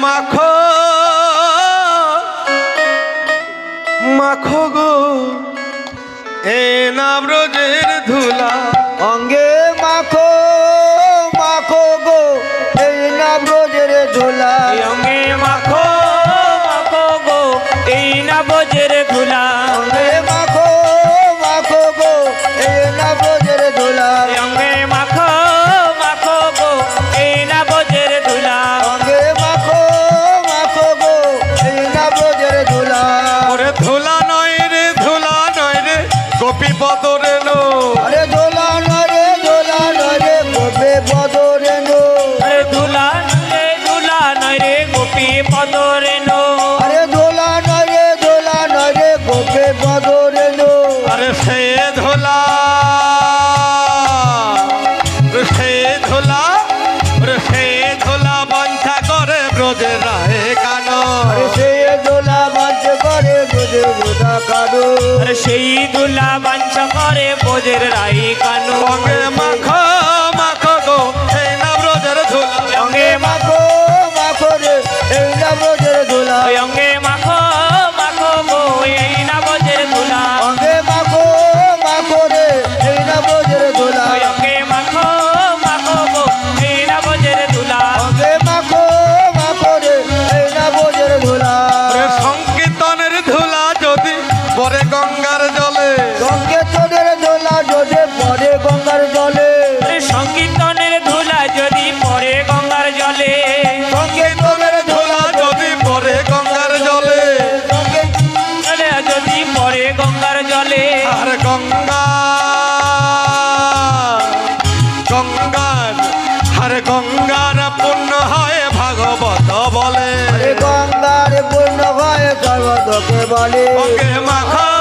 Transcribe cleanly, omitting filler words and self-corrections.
মাখো মাখো গো এ নাম রোজের ধুলা অঙ্গে মাখো মাখো গো এই নাম রোজের ধুলা অঙ্গে মাখো মাখো গো এই না বোঝের ধুলা অঙ্গে মাখো মাখো গো এই নাম রোজের ধুলা অঙ্গে মাখো মাখো গো এই না বোঝের ধুলা অঙ্গে মাখো মাখো গো এই নাম রোজের ধুলা ওরে ধুলা নয় রে গোপী বদরে নো আরে ধুলা নয় রে গোপে বদরে নো আরে ধুলা নয় রে গোপী পদরে নো আরে ধুলা নয় রে গোপে বদরে নো আরে সে ধুলা বাঞ্ছা করে ব্রজের রাহে কানো আরে সেই ধুলা বাঞ্চ করে বুঝে বুঝা কানো আরে সেই ধুলা বাঞ্ছ করে বোঝের রাই কানু অঙ্গে মাখো মাখো গো এই না ব্রজের ধুলা অঙ্গে মাখো মাখো রে এই নাম রোজের ধুলা অঙ্গে মাখো মাখো গো এই না বোঝের ধুলা অঙ্গে মাখো মাখো রে এই নাম রোজের ধুলা অঙ্গে মাখো মাখো গো এই না বোঝের ধুলা অঙ্গে মাখো মাখো রে এই নাম রোজের ধুলা ওরে সংকীর্তনের ধুলা যদি পরে গঙ্গার জলে সঙ্গে তোদের ধুলা যদি পরে গঙ্গার জলে সংকীর্তনের ধুলা যদি পরে গঙ্গার জলে সঙ্গে তোদের ধুলা যদি পরে গঙ্গার জলে সঙ্গে যদি পরে গঙ্গার জলে আর গঙ্গার পূর্ণ হয় ভাগবত বলে গঙ্গার পূর্ণ ভয় সর্বদকে বলে অঙ্গে মাখা